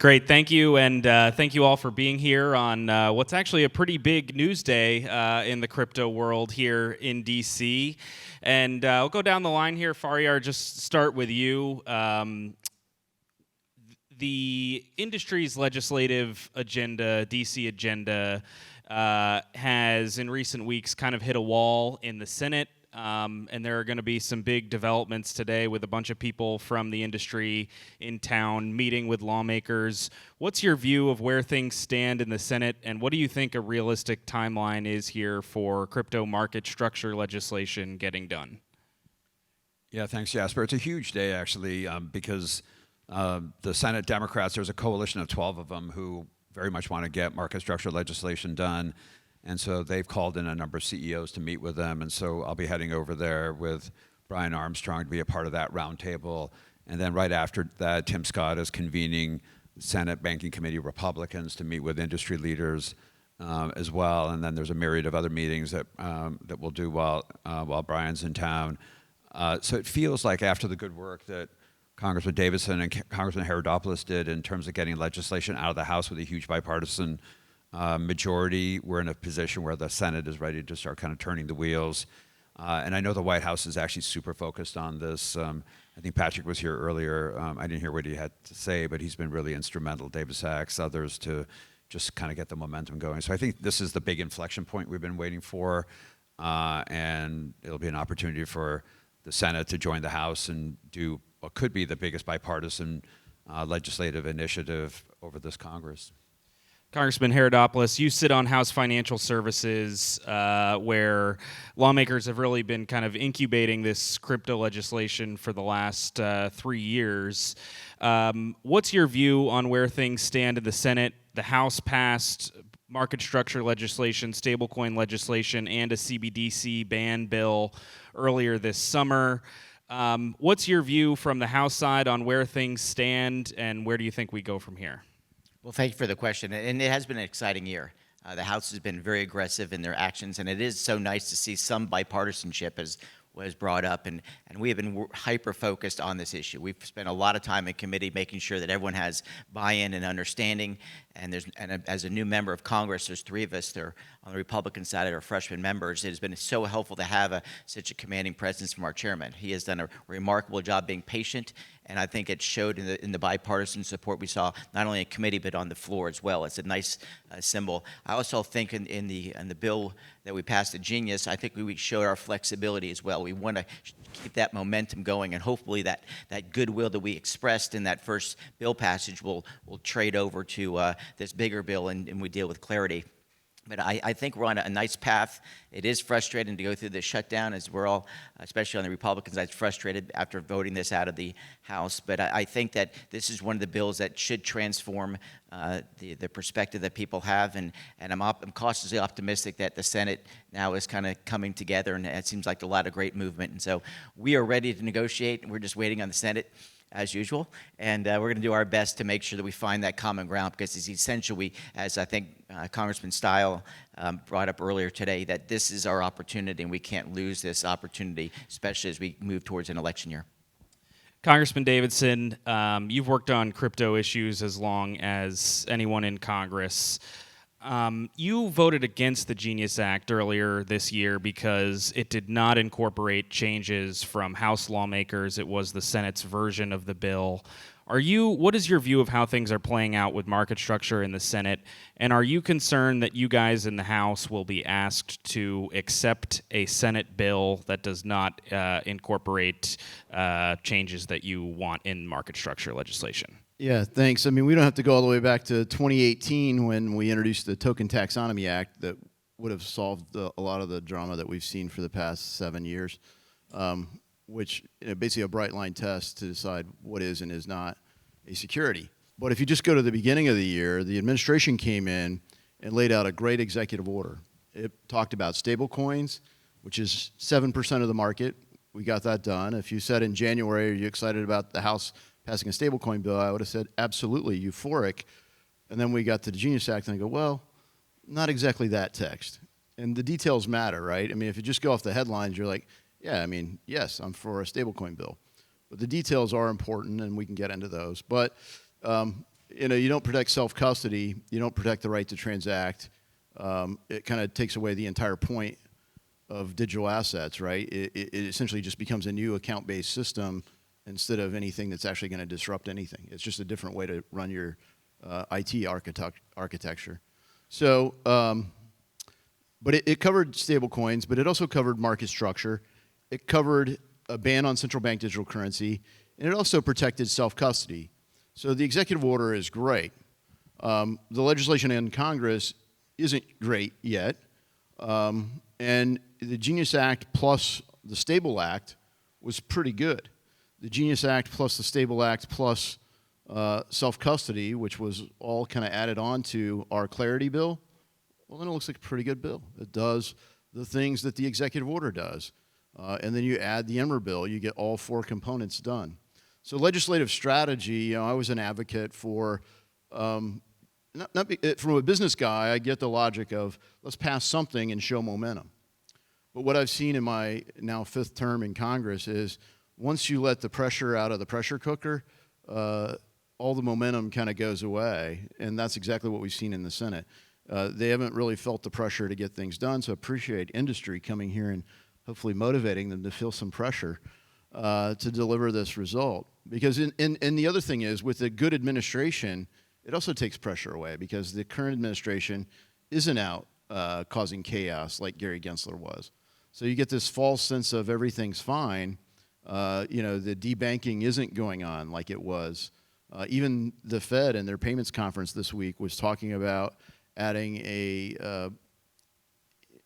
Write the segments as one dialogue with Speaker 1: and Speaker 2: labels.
Speaker 1: Great, thank you, and thank you all for being here on what's actually a pretty big news day in the crypto world here in DC. And I'll go down the line here. Faryar, just start with you. The industry's legislative agenda, DC agenda, has in recent weeks kind of hit a wall in the Senate. And there are going to be some big developments today with a bunch of people from the industry in town meeting with lawmakers. What's your view of where things stand in the Senate, and what do you think a realistic timeline is here for crypto market structure legislation getting done?
Speaker 2: Yeah, thanks, Jasper. It's a huge day, actually, because the Senate Democrats, there's a coalition of 12 of them who very much want to get market structure legislation done. And so they've called in a number of CEOs to meet with them. And so I'll be heading over there with Brian Armstrong to be a part of that roundtable. And then right after that, Tim Scott is convening Senate Banking Committee Republicans to meet with industry leaders as well. And then there's a myriad of other meetings that we'll do while Brian's in town. So it feels like after the good work that Congressman Davidson and Congressman Haridopolos did in terms of getting legislation out of the House with a huge bipartisan majority, we're in a position where the Senate is ready to start kind of turning the wheels. And I know the White House is actually super focused on this. I think Patrick was here earlier. I didn't hear what he had to say, but he's been really instrumental, David Sachs, others, to just kind of get the momentum going. So I think this is the big inflection point we've been waiting for. And it'll be an opportunity for the Senate to join the House and do what could be the biggest bipartisan legislative initiative over this Congress.
Speaker 1: Congressman Haridopolos, you sit on House Financial Services, where lawmakers have really been kind of incubating this crypto legislation for the last 3 years. What's your view on where things stand in the Senate? The House passed market structure legislation, stablecoin legislation, and a CBDC ban bill earlier this summer. What's your view from the House side on where things stand, and where do you think we go from here?
Speaker 3: Well, thank you for the question, and it has been an exciting year. The House has been very aggressive in their actions, and it is so nice to see some bipartisanship as was brought up, and we have been hyper-focused on this issue. We've spent a lot of time in committee making sure that everyone has buy-in and understanding, and as a new member of Congress, there's 3 of us there on the Republican side that are freshman members. It has been so helpful to have such a commanding presence from our chairman. He has done a remarkable job being patient, and I think it showed in the bipartisan support we saw, not only in committee but on the floor as well. It's a nice symbol. I also think in the bill that we passed at Genius, I think we showed our flexibility as well. We want to keep that momentum going, and hopefully that goodwill that we expressed in that first bill passage will trade over to this bigger bill, and we deal with clarity. But I think we're on a nice path. It is frustrating to go through the shutdown, as we're all, especially on the Republican side, frustrated after voting this out of the House. But I think that this is one of the bills that should transform the perspective that people have. And I'm cautiously optimistic that the Senate now is kind of coming together, and it seems like a lot of great movement. And so we are ready to negotiate. We're just waiting on the Senate, as usual, and we're going to do our best to make sure that we find that common ground, because it's essential, as I think Congressman Stile brought up earlier today, that this is our opportunity and we can't lose this opportunity, especially as we move towards an election year.
Speaker 1: Congressman Davidson, you've worked on crypto issues as long as anyone in Congress. You voted against the Genius Act earlier this year because it did not incorporate changes from House lawmakers. It was the Senate's version of the bill. What is your view of how things are playing out with market structure in the Senate? And are you concerned that you guys in the House will be asked to accept a Senate bill that does not incorporate changes that you want in market structure legislation?
Speaker 4: Yeah, thanks. I mean, we don't have to go all the way back to 2018 when we introduced the Token Taxonomy Act that would have solved a lot of the drama that we've seen for the past 7 years, which basically a bright line test to decide what is and is not a security. But if you just go to the beginning of the year, the administration came in and laid out a great executive order. It talked about stable coins, which is 7% of the market. We got that done. If you said in January, are you excited about the House passing a stablecoin bill, I would have said absolutely, euphoric. And then we got to the Genius Act and I go, well, not exactly that text. And the details matter, right? I mean, if you just go off the headlines, you're like, yeah, I mean, yes, I'm for a stablecoin bill. But the details are important and we can get into those. But you don't protect self-custody, you don't protect the right to transact. It kind of takes away the entire point of digital assets, right? It essentially just becomes a new account-based system instead of anything that's actually going to disrupt anything. It's just a different way to run your IT architecture. So, but it covered stable coins, but it also covered market structure. It covered a ban on central bank digital currency, and it also protected self-custody. So the executive order is great. The legislation in Congress isn't great yet. And the Genius Act plus the Stable Act was pretty good. The Genius Act plus the Stable Act plus self-custody, which was all kind of added on to our Clarity bill, well, then it looks like a pretty good bill. It does the things that the executive order does. And then you add the Emmer bill, you get all 4 components done. So legislative strategy, I was an advocate for, from a business guy, I get the logic of let's pass something and show momentum. But what I've seen in my now 5th term in Congress is once you let the pressure out of the pressure cooker, all the momentum kind of goes away, and that's exactly what we've seen in the Senate. They haven't really felt the pressure to get things done, so appreciate industry coming here and hopefully motivating them to feel some pressure to deliver this result. Because and the other thing is, with a good administration, it also takes pressure away because the current administration isn't out causing chaos like Gary Gensler was. So you get this false sense of everything's fine. The debanking isn't going on like it was. Even the Fed in their payments conference this week was talking about adding a,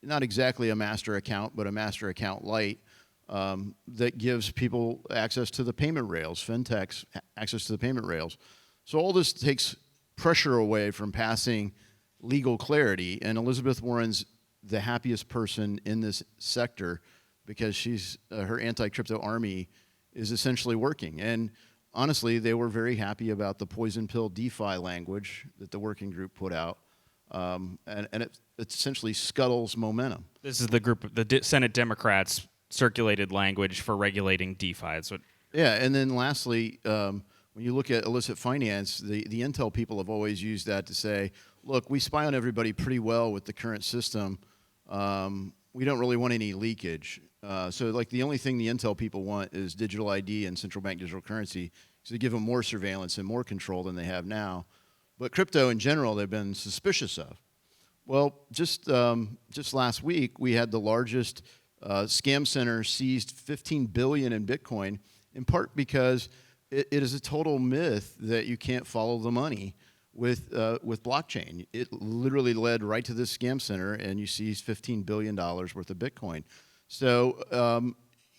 Speaker 4: not exactly a master account, but a master account light that gives people access to the payment rails, fintechs access to the payment rails. So all this takes pressure away from passing legal clarity, and Elizabeth Warren's the happiest person in this sector because she's her anti-crypto army is essentially working. And honestly, they were very happy about the poison pill DeFi language that the working group put out, and it essentially scuttles momentum.
Speaker 1: This is the group of the Senate Democrats circulated language for regulating DeFi. That's what.
Speaker 4: Yeah, and then lastly, when you look at illicit finance, the Intel people have always used that to say, look, we spy on everybody pretty well with the current system. We don't really want any leakage. So like the only thing the Intel people want is digital ID and central bank digital currency, so they give them more surveillance and more control than they have now. But crypto in general, they've been suspicious of. Well, just last week, we had the largest scam center seized $15 billion in Bitcoin, in part because it is a total myth that you can't follow the money with blockchain. It literally led right to this scam center, and you seized $15 billion worth of Bitcoin. So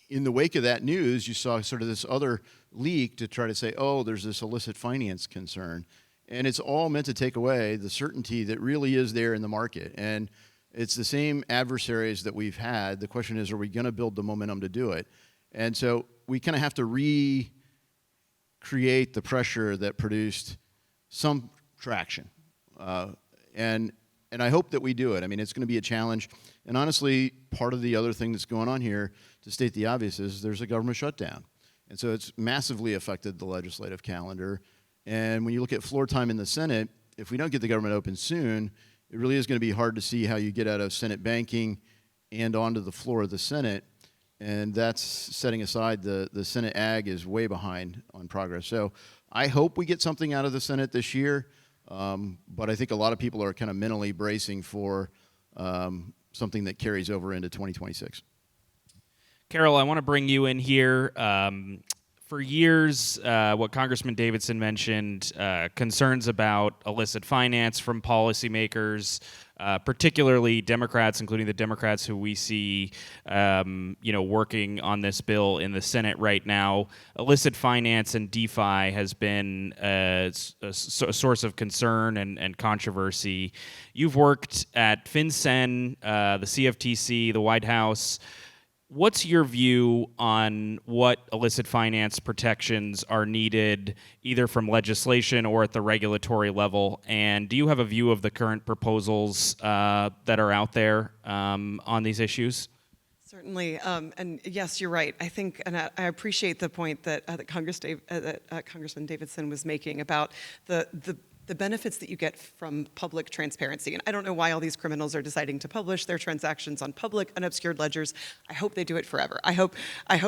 Speaker 4: in the wake of that news, you saw sort of this other leak to try to say, oh, there's this illicit finance concern. And it's all meant to take away the certainty that really is there in the market. And it's the same adversaries that we've had. The question is, are we going to build the momentum to do it? And so we kind of have to recreate the pressure that produced some traction. And I hope that we do it. I mean, it's going to be a challenge. And honestly, part of the other thing that's going on here, to state the obvious, is there's a government shutdown. And so it's massively affected the legislative calendar. And when you look at floor time in the Senate, if we don't get the government open soon, it really is going to be hard to see how you get out of Senate banking and onto the floor of the Senate. And that's setting aside the Senate Ag is way behind on progress. So I hope we get something out of the Senate this year. But I think a lot of people are kind of mentally bracing for something that carries over into 2026.
Speaker 1: Carole, I want to bring you in here. For years, what Congressman Davidson mentioned, concerns about illicit finance from policymakers, particularly Democrats, including the Democrats who we see, working on this bill in the Senate right now. Illicit finance and DeFi has been a source of concern and controversy. You've worked at FinCEN, the CFTC, the White House. What's your view on what illicit finance protections are needed, either from legislation or at the regulatory level? And do you have a view of the current proposals that are out there on these issues?
Speaker 5: Certainly, and yes, you're right. I think, and I appreciate the point that, Congressman Davidson was making about the benefits that you get from public transparency. And I don't know why all these criminals are deciding to publish their transactions on public, unobscured ledgers. I hope they do it forever. I hope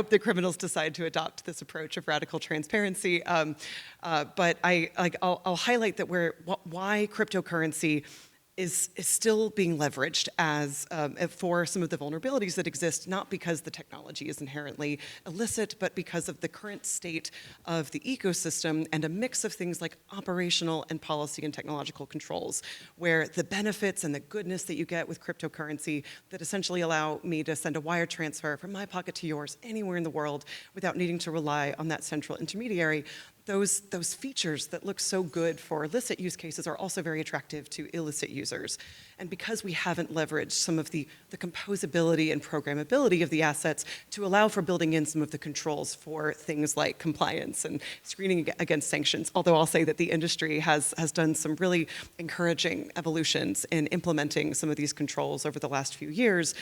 Speaker 5: the criminals decide to adopt this approach of radical transparency. But I'll highlight that why cryptocurrency is still being leveraged as for some of the vulnerabilities that exist, not because the technology is inherently illicit, but because of the current state of the ecosystem and a mix of things like operational and policy and technological controls, where the benefits and the goodness that you get with cryptocurrency that essentially allow me to send a wire transfer from my pocket to yours anywhere in the world without needing to rely on that central intermediary. Those features that look so good for illicit use cases are also very attractive to illicit users. And because we haven't leveraged some of the composability and programmability of the assets to allow for building in some of the controls for things like compliance and screening against sanctions, although I'll say that the industry has done some really encouraging evolutions in implementing some of these controls over the last few years,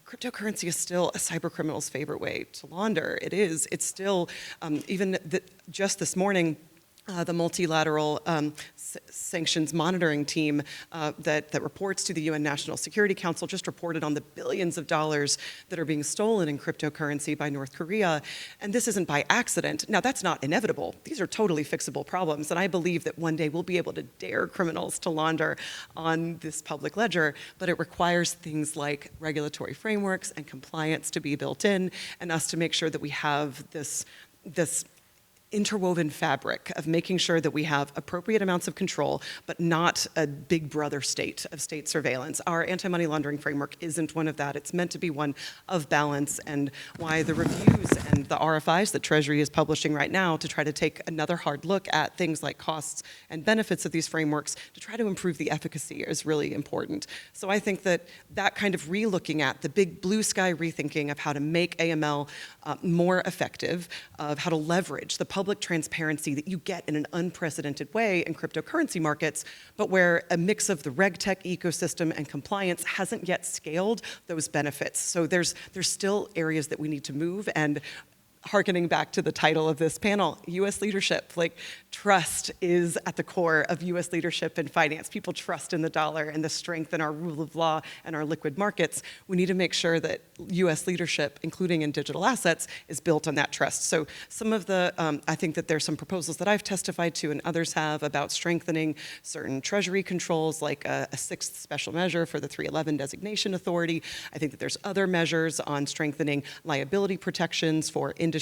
Speaker 5: cryptocurrency is still a cyber criminal's favorite way to launder. It is. It's still, just this morning, the multilateral sanctions monitoring team that reports to the UN National Security Council just reported on the billions of dollars that are being stolen in cryptocurrency by North Korea. And this isn't by accident. Now, that's not inevitable. These are totally fixable problems. And I believe that one day we'll be able to dare criminals to launder on this public ledger. But it requires things like regulatory frameworks and compliance to be built in, and us to make sure that we have this interwoven fabric of making sure that we have appropriate amounts of control, but not a big brother state of state surveillance. Our anti-money laundering framework isn't one of that. It's meant to be one of balance, and why the reviews and the RFIs that Treasury is publishing right now to try to take another hard look at things like costs and benefits of these frameworks to try to improve the efficacy is really important. So I think that kind of re-looking at the big blue sky rethinking of how to make AML more effective, of how to leverage the public transparency that you get in an unprecedented way in cryptocurrency markets, but where a mix of the RegTech ecosystem and compliance hasn't yet scaled those benefits. So there's still areas that we need to move, and hearkening back to the title of this panel, U.S. leadership, like trust is at the core of U.S. leadership in finance. People trust in the dollar and the strength in our rule of law and our liquid markets. We need to make sure that U.S. leadership, including in digital assets, is built on that trust. So some of the, I think that there's some proposals that I've testified to and others have about strengthening certain treasury controls, like a sixth special measure for the 311 designation authority. I think that there's other measures on strengthening liability protections for industry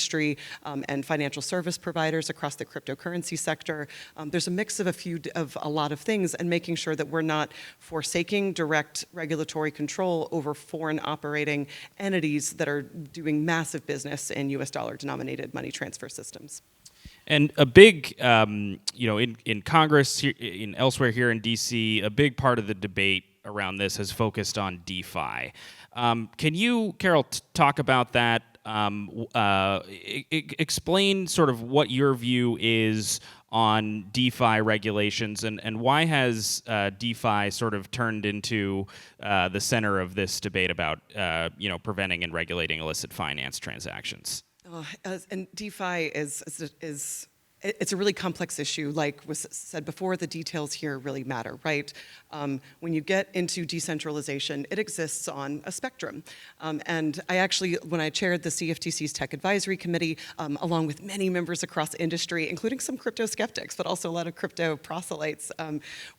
Speaker 5: and financial service providers across the cryptocurrency sector. There's a mix of a lot of things, and making sure that we're not forsaking direct regulatory control over foreign operating entities that are doing massive business in US dollar denominated money transfer systems.
Speaker 1: And a big, in Congress, elsewhere here in DC, a big part of the debate around this has focused on DeFi. Can you, Carole, talk about that? Explain sort of what your view is on DeFi regulations, and why has DeFi sort of turned into the center of this debate about preventing and regulating illicit finance transactions?
Speaker 5: And DeFi it's a really complex issue. Like was said before, the details here really matter, right? When you get into decentralization, it exists on a spectrum. And I actually, when I chaired the CFTC's Tech Advisory Committee, along with many members across industry, including some crypto skeptics, but also a lot of crypto proselytes,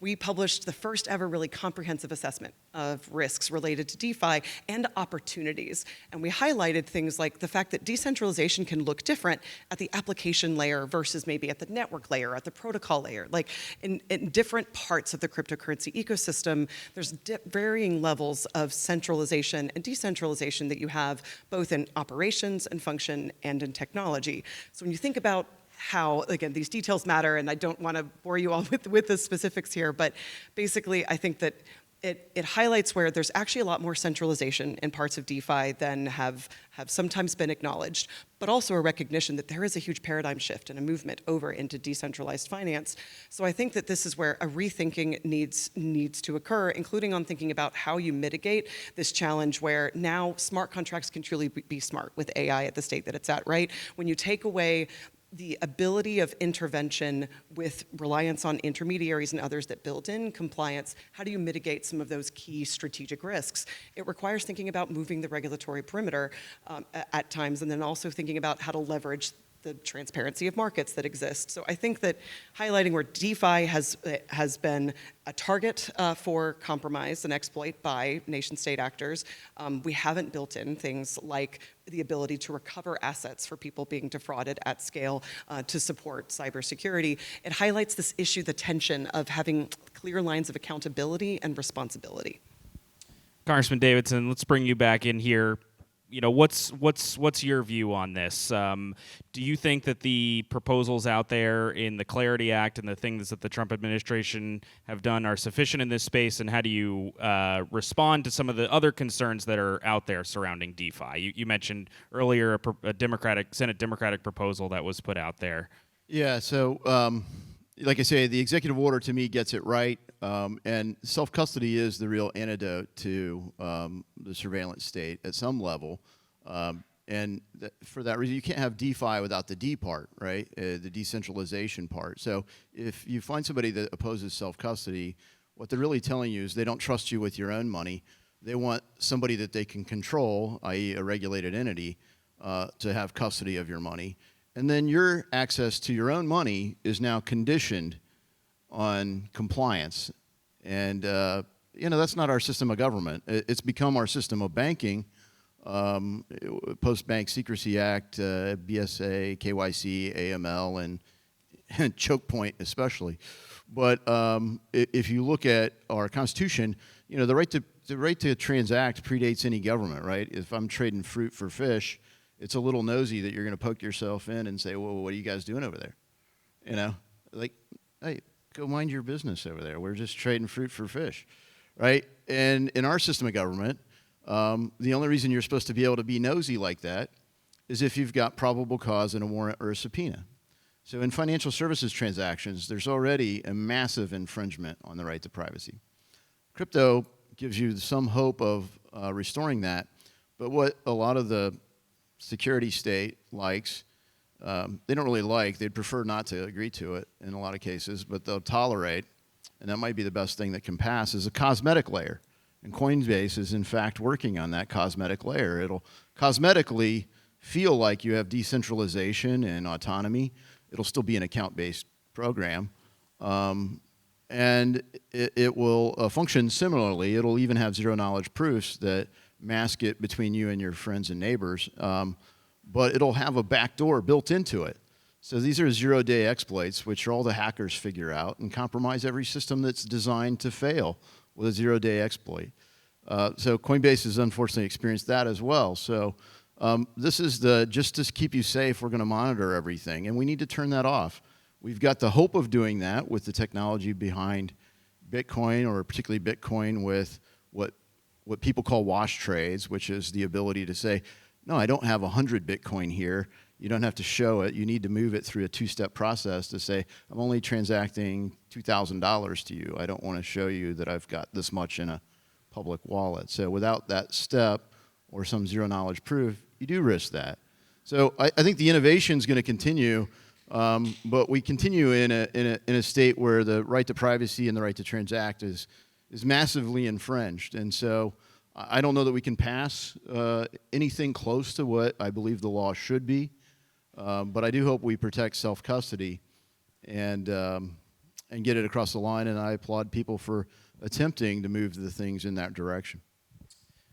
Speaker 5: we published the first ever really comprehensive assessment of risks related to DeFi and opportunities. And we highlighted things like the fact that decentralization can look different at the application layer versus maybe at the network layer, at the protocol layer. Like in different parts of the cryptocurrency ecosystem, there's varying levels of centralization and decentralization that you have both in operations and function and in technology. So when you think about how, again, these details matter, and I don't want to bore you all with the specifics here, but basically I think that it highlights where there's actually a lot more centralization in parts of DeFi than have sometimes been acknowledged, but also a recognition that there is a huge paradigm shift and a movement over into decentralized finance. So I think that this is where a rethinking needs to occur, including on thinking about how you mitigate this challenge where now smart contracts can truly be smart with AI at the state that it's at, right? When you take away the ability of intervention with reliance on intermediaries and others that build in compliance, how do you mitigate some of those key strategic risks? It requires thinking about moving the regulatory perimeter at times, and then also thinking about how to leverage the transparency of markets that exist. So I think that highlighting where DeFi has been a target for compromise and exploit by nation-state actors, we haven't built in things like the ability to recover assets for people being defrauded at scale to support cybersecurity. It highlights this issue, the tension of having clear lines of accountability and responsibility.
Speaker 1: Congressman Davidson, let's bring you back in here. You know, what's your view on this? Do you think that the proposals out there in the Clarity Act and the things that the Trump administration have done are sufficient in this space, and how do you respond to some of the other concerns that are out there surrounding DeFi? You mentioned earlier a Senate Democratic proposal that was put out there.
Speaker 4: Yeah, so like I say, the executive order to me gets it right, and self-custody is the real antidote to the surveillance state at some level. And for that reason, you can't have DeFi without the D part, right? The decentralization part. So if you find somebody that opposes self-custody, what they're really telling you is they don't trust you with your own money. They want somebody that they can control, i.e. a regulated entity, to have custody of your money. And then your access to your own money is now conditioned on compliance. And, you know, that's not our system of government. It's become our system of banking, post-Bank Secrecy Act, BSA, KYC, AML, and choke point especially. But if you look at our Constitution, you know, the right to transact predates any government, right? If I'm trading fruit for fish, it's a little nosy that you're going to poke yourself in and say, well, what are you guys doing over there? You know, like, hey, go mind your business over there. We're just trading fruit for fish, right? And in our system of government, the only reason you're supposed to be able to be nosy like that is if you've got probable cause and a warrant or a subpoena. So in financial services transactions, there's already a massive infringement on the right to privacy. Crypto gives you some hope of restoring that, but what a lot of the security state likes, they don't really like, they'd prefer not to agree to it in a lot of cases, but they'll tolerate, and that might be the best thing that can pass, is a cosmetic layer. And Coinbase is in fact working on that cosmetic layer. It'll cosmetically feel like you have decentralization and autonomy. It'll still be an account-based program. And it will function similarly. It'll even have zero-knowledge proofs that mask it between you and your friends and neighbors, but it'll have a backdoor built into it. So these are zero-day exploits, which all the hackers figure out and compromise every system that's designed to fail with a zero-day exploit. So Coinbase has unfortunately experienced that as well. So this is just to keep you safe, we're going to monitor everything, and we need to turn that off. We've got the hope of doing that with the technology behind Bitcoin, or particularly Bitcoin with what people call wash trades, which is the ability to say, no, I don't have 100 Bitcoin here. You don't have to show it. You need to move it through a two-step process to say, I'm only transacting $2,000 to you. I don't want to show you that I've got this much in a public wallet. So without that step or some zero-knowledge proof, you do risk that. So I think the innovation is going to continue, but we continue in a state where the right to privacy and the right to transact is massively infringed. And so I don't know that we can pass anything close to what I believe the law should be, but I do hope we protect self-custody and get it across the line, and I applaud people for attempting to move the things in that direction.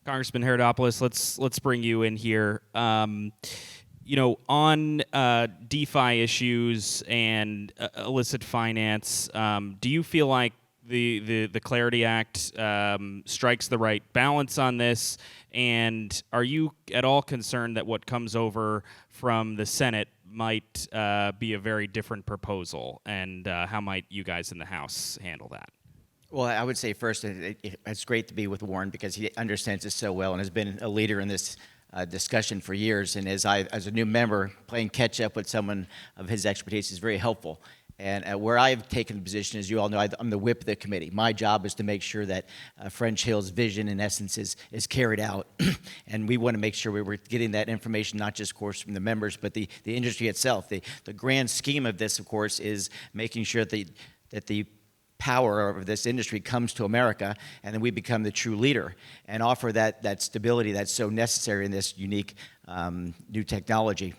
Speaker 1: Congressman Haridopolos, let's bring you in here. You know, on DeFi issues and illicit finance, do you feel like the Clarity Act strikes the right balance on this? And are you at all concerned that what comes over from the Senate might be a very different proposal? And how might you guys in the House handle that?
Speaker 3: Well, I would say first, it's great to be with Warren because he understands this so well and has been a leader in this discussion for years. And as a new member, playing catch up with someone of his expertise is very helpful. And where I've taken the position, as you all know, I'm the whip of the committee. My job is to make sure that French Hill's vision, in essence, is carried out. And we want to make sure we're getting that information, not just, of course, from the members, but the industry itself. The grand scheme of this, of course, is making sure that the power of this industry comes to America, and then we become the true leader and offer that stability that's so necessary in this unique new technology.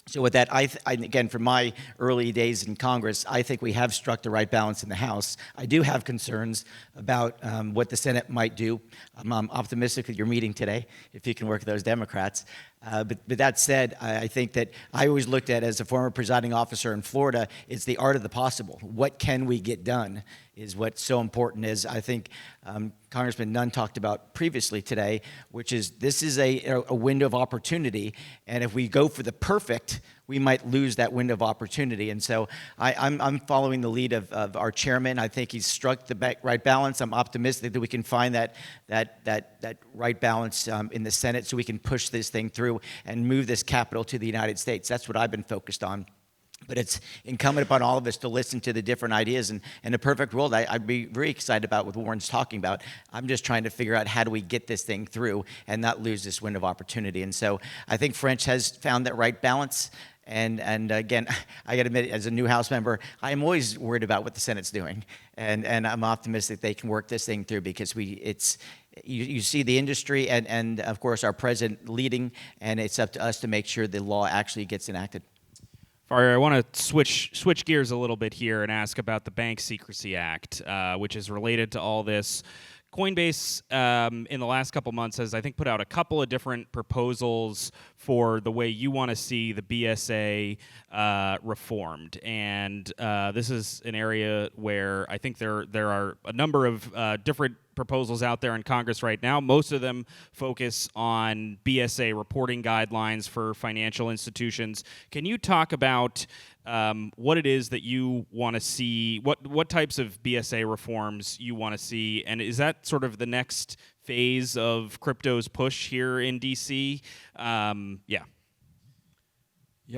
Speaker 3: So with that, again, from my early days in Congress, I think we have struck the right balance in the House. I do have concerns about what the Senate might do. I'm optimistic at your meeting today, if you can work with those Democrats. But that said, I think that I always looked at, as a former presiding officer in Florida, it's the art of the possible. What can we get done is what's so important. As I think Congressman Nunn talked about previously today, which is this is a window of opportunity, and if we go for the perfect, we might lose that window of opportunity. And so I'm following the lead of our chairman. I think he's struck the right balance. I'm optimistic that we can find that right balance in the Senate so we can push this thing through and move this capital to the United States. That's what I've been focused on. But it's incumbent upon all of us to listen to the different ideas. And in a perfect world, I'd be very excited about what Warren's talking about. I'm just trying to figure out how do we get this thing through and not lose this window of opportunity. And so I think French has found that right balance. And again, I got to admit, as a new House member, I'm always worried about what the Senate's doing. And I'm optimistic they can work this thing through because you see the industry and of course, our president leading, and it's up to us to make sure the law actually gets enacted.
Speaker 1: Faryar, I want to switch gears a little bit here and ask about the Bank Secrecy Act, which is related to all this. Coinbase, in the last couple months, has, I think, put out a couple of different proposals for the way you want to see the BSA reformed. And this is an area where I think there are a number of different proposals out there in Congress right now. Most of them focus on BSA reporting guidelines for financial institutions. Can you talk about what it is that you want to see, what types of BSA reforms you want to see, and is that sort of the next phase of crypto's push here in DC? Yeah,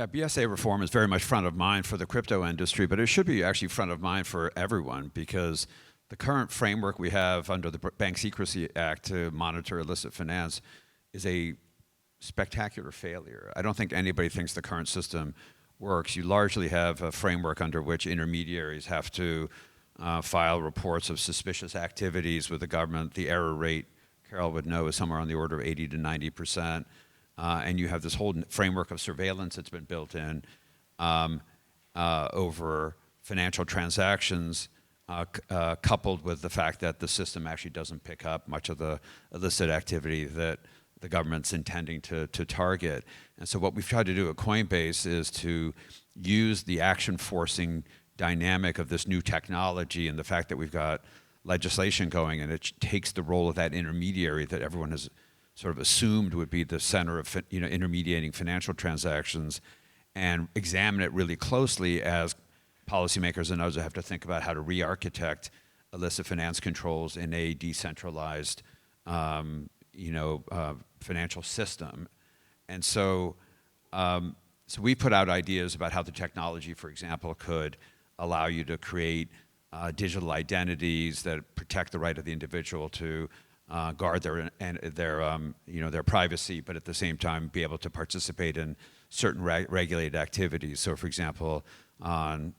Speaker 2: BSA reform is very much front of mind for the crypto industry, but it should be actually front of mind for everyone because the current framework we have under the Bank Secrecy Act to monitor illicit finance is a spectacular failure. I don't think anybody thinks the current system works. You largely have a framework under which intermediaries have to file reports of suspicious activities with the government. The error rate, Carole would know, is somewhere on the order of 80 to 90%. And you have this whole framework of surveillance that's been built in over financial transactions, coupled with the fact that the system actually doesn't pick up much of the illicit activity that the government's intending to target. And so what we've tried to do at Coinbase is to use the action-forcing dynamic of this new technology and the fact that we've got legislation going, and it takes the role of that intermediary that everyone has sort of assumed would be the center of intermediating financial transactions, and examine it really closely as policymakers and others have to think about how to re-architect illicit finance controls in a decentralized financial system. And so, so we put out ideas about how the technology, for example, could allow you to create digital identities that protect the right of the individual to guard their privacy, but at the same time be able to participate in certain regulated activities. So, for example, on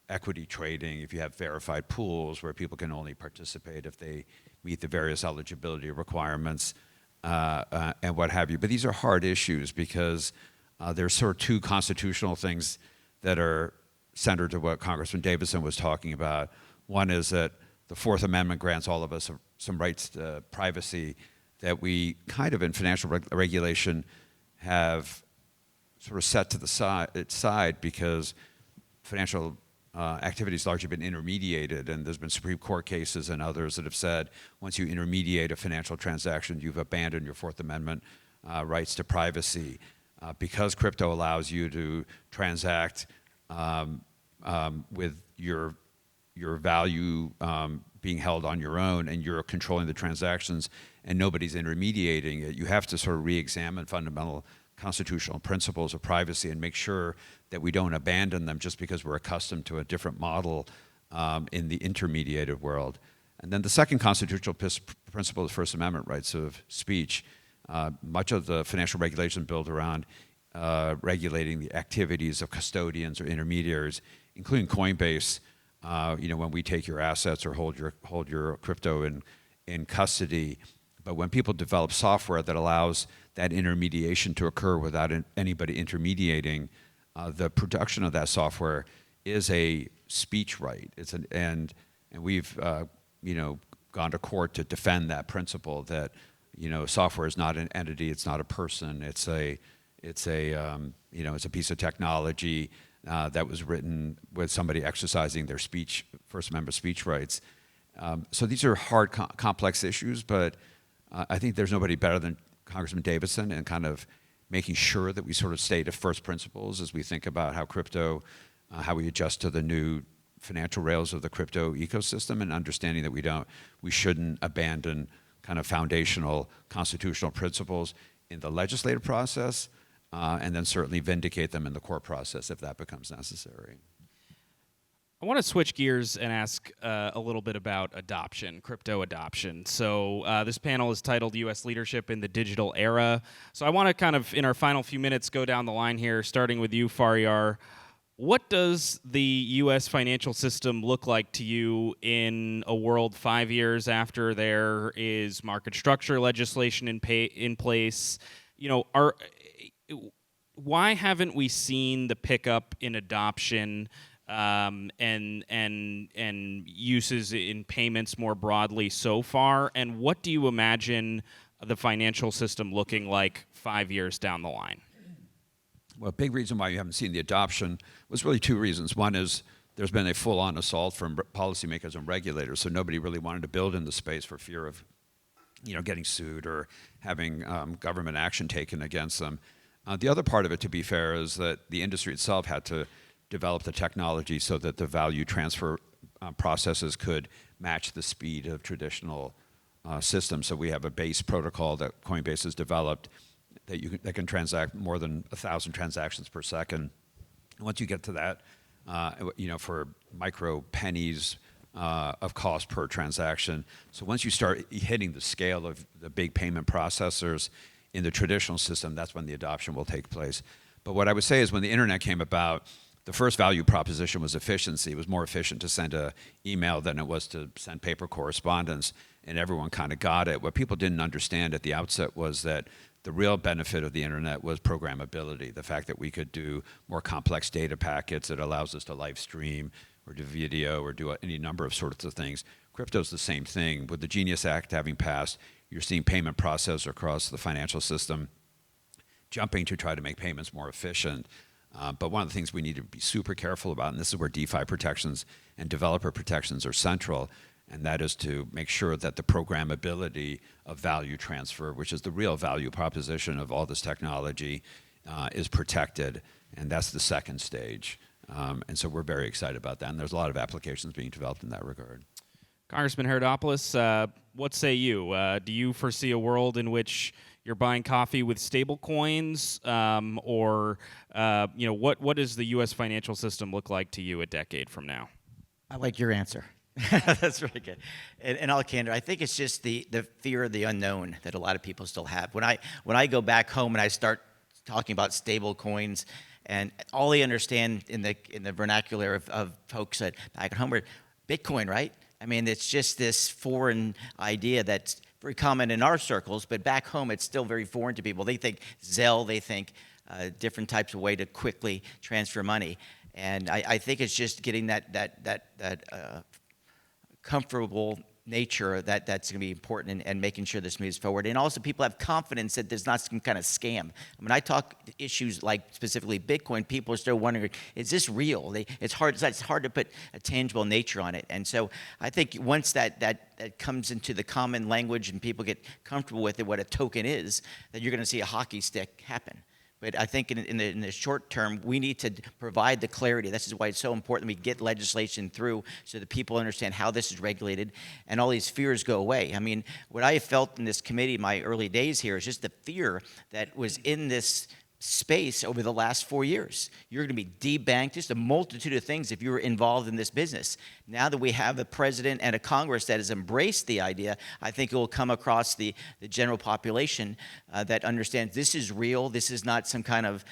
Speaker 2: equity trading, if you have verified pools where people can only participate if they meet the various eligibility requirements and what have you. But these are hard issues because there's sort of two constitutional things that are centered to what Congressman Davidson was talking about. One is that the Fourth Amendment grants all of us some rights to privacy that we kind of in financial regulation have sort of set to the side because financial activity has largely been intermediated, and there's been Supreme Court cases and others that have said once you intermediate a financial transaction, you've abandoned your Fourth Amendment rights to privacy. Because crypto allows you to transact with your your value being held on your own, and you're controlling the transactions, and nobody's intermediating it, you have to sort of re-examine fundamental constitutional principles of privacy and make sure that we don't abandon them just because we're accustomed to a different model in the intermediated world. And then the second constitutional principle is First Amendment rights of speech. Much of the financial regulation built around regulating the activities of custodians or intermediaries, including Coinbase. When we take your assets or hold your crypto in custody. But when people develop software that allows that intermediation to occur without anybody intermediating, the production of that software is a speech right. And we've gone to court to defend that principle that software is not an entity, it's not a person, it's a piece of technology that was written with somebody exercising their First Amendment speech rights. So these are hard, complex issues, but I think there's nobody better than Congressman Davidson in kind of making sure that we sort of stay to first principles as we think about how we adjust to the new financial rails of the crypto ecosystem, and understanding that we shouldn't abandon kind of foundational constitutional principles in the legislative process, and then certainly vindicate them in the court process if that becomes necessary.
Speaker 1: I want to switch gears and ask a little bit about adoption, crypto adoption. So this panel is titled U.S. Leadership in the Digital Era. So I want to kind of, in our final few minutes, go down the line here, starting with you, Faryar. What does the U.S. financial system look like to you in a world 5 years after there is market structure legislation in place? Why haven't we seen the pickup in adoption and uses in payments more broadly so far? And what do you imagine the financial system looking like 5 years down the line?
Speaker 2: Well, a big reason why you haven't seen the adoption was really two reasons. One is there's been a full-on assault from policymakers and regulators, so nobody really wanted to build in the space for fear of getting sued or having government action taken against them. The other part of it, to be fair, is that the industry itself had to develop the technology so that the value transfer processes could match the speed of traditional systems. So we have a base protocol that Coinbase has developed that can transact more than 1,000 transactions per second. And once you get to that, for micro pennies of cost per transaction. So once you start hitting the scale of the big payment processors in the traditional system, that's when the adoption will take place. But what I would say is when the internet came about, the first value proposition was efficiency. It was more efficient to send an email than it was to send paper correspondence, and everyone kind of got it. What people didn't understand at the outset was that the real benefit of the internet was programmability, the fact that we could do more complex data packets that allows us to live stream or do video or do any number of sorts of things. Crypto's the same thing. With the Genius Act having passed, you're seeing payment processors across the financial system jumping to try to make payments more efficient. But one of the things we need to be super careful about, and this is where DeFi protections and developer protections are central, and that is to make sure that the programmability of value transfer, which is the real value proposition of all this technology, is protected, and that's the second stage. And so we're very excited about that, and there's a lot of applications being developed in that regard.
Speaker 1: Congressman Haridopolos, what say you? Do you foresee a world in which you're buying coffee with stable coins, or what does the U.S. financial system look like to you a decade from now?
Speaker 3: I like your answer. That's really good. In all candor, I think it's just the fear of the unknown that a lot of people still have. When I go back home and I start talking about stable coins, and all they understand in the vernacular of folks back at home are Bitcoin, right? I mean, it's just this foreign idea that's very common in our circles, but back home it's still very foreign to people. They think Zelle, they think different types of way to quickly transfer money, and I think it's just getting that comfortable nature that's going to be important, and making sure this moves forward. And also people have confidence that there's not some kind of scam. When I talk issues like specifically Bitcoin, people are still wondering, is this real? It's hard to put a tangible nature on it. And so I think once that comes into the common language and people get comfortable with it, what a token is, that you're going to see a hockey stick happen. But I think in the short term, we need to provide the clarity. This is why it's so important we get legislation through so that people understand how this is regulated and all these fears go away. I mean, what I have felt in this committee in my early days here is just the fear that was in this space over the last 4 years. You're going to be debanked, just a multitude of things if you were involved in this business. Now that we have a president and a Congress that has embraced the idea, I think it will come across the general population that understands this is real, this is not some kind of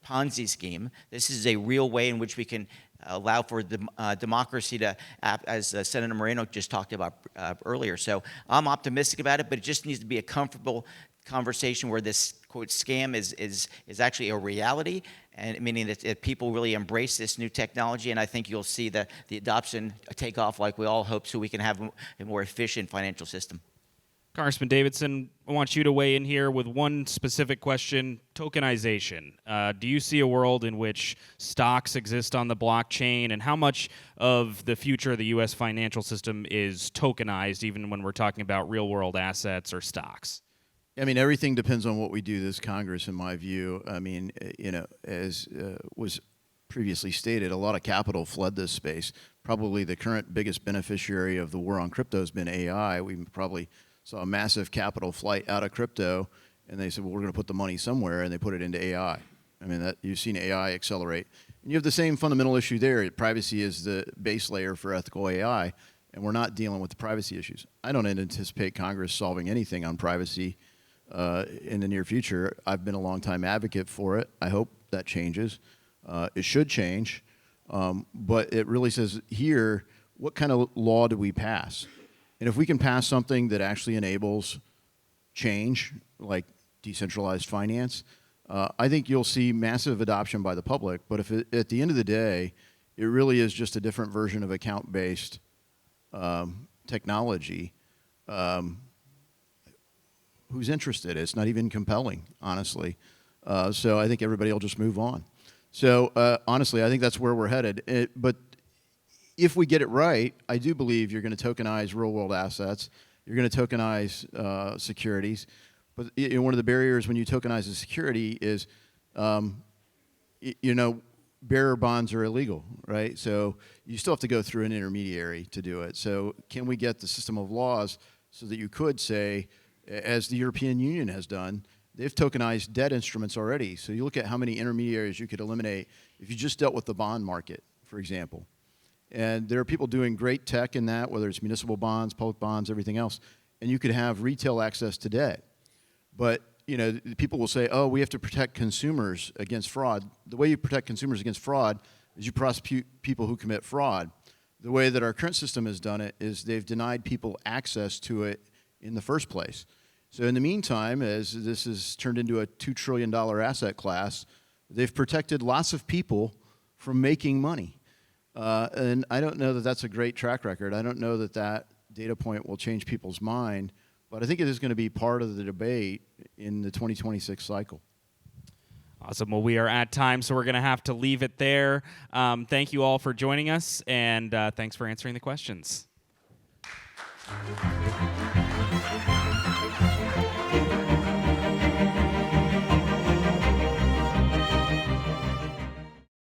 Speaker 3: Ponzi scheme. This is a real way in which we can allow for democracy to, as Senator Moreno just talked about earlier. So I'm optimistic about it, but it just needs to be a comfortable conversation where this quote scam is actually a reality, and meaning that people really embrace this new technology, and I think you'll see the adoption take off like we all hope, so we can have a more efficient financial system.
Speaker 1: Congressman Davidson, I want you to weigh in here with one specific question: tokenization. Do you see a world in which stocks exist on the blockchain, and how much of the future of the U.S. financial system is tokenized, even when we're talking about real-world assets or stocks?
Speaker 4: I mean, everything depends on what we do this Congress, in my view. I mean, as was previously stated, a lot of capital fled this space. Probably the current biggest beneficiary of the war on crypto has been AI. We probably saw a massive capital flight out of crypto, and they said, well, we're going to put the money somewhere, and they put it into AI. I mean, you've seen AI accelerate. And you have the same fundamental issue there. Privacy is the base layer for ethical AI, and we're not dealing with the privacy issues. I don't anticipate Congress solving anything on privacy in the near future. I've been a long-time advocate for it. I hope that changes. It should change. But it really says here, what kind of law do we pass? And if we can pass something that actually enables change, like decentralized finance, I think you'll see massive adoption by the public. But if at the end of the day, it really is just a different version of account-based technology, who's interested? It's not even compelling, honestly. So I think everybody will just move on. So honestly, I think that's where we're headed. But if we get it right, I do believe you're going to tokenize real-world assets. You're going to tokenize securities. But one of the barriers when you tokenize a security is, bearer bonds are illegal, right? So you still have to go through an intermediary to do it. So can we get the system of laws so that you could say, as the European Union has done, they've tokenized debt instruments already. So you look at how many intermediaries you could eliminate if you just dealt with the bond market, for example. And there are people doing great tech in that, whether it's municipal bonds, public bonds, everything else. And you could have retail access to debt. But people will say, oh, we have to protect consumers against fraud. The way you protect consumers against fraud is you prosecute people who commit fraud. The way that our current system has done it is they've denied people access to it in the first place. So in the meantime, as this has turned into a $2 trillion asset class, they've protected lots of people from making money. And I don't know that that's a great track record. I don't know that that data point will change people's mind, but I think it is going to be part of the debate in the 2026 cycle.
Speaker 1: Awesome. Well, we are at time, so we're going to have to leave it there. Thank you all for joining us, and thanks for answering the questions.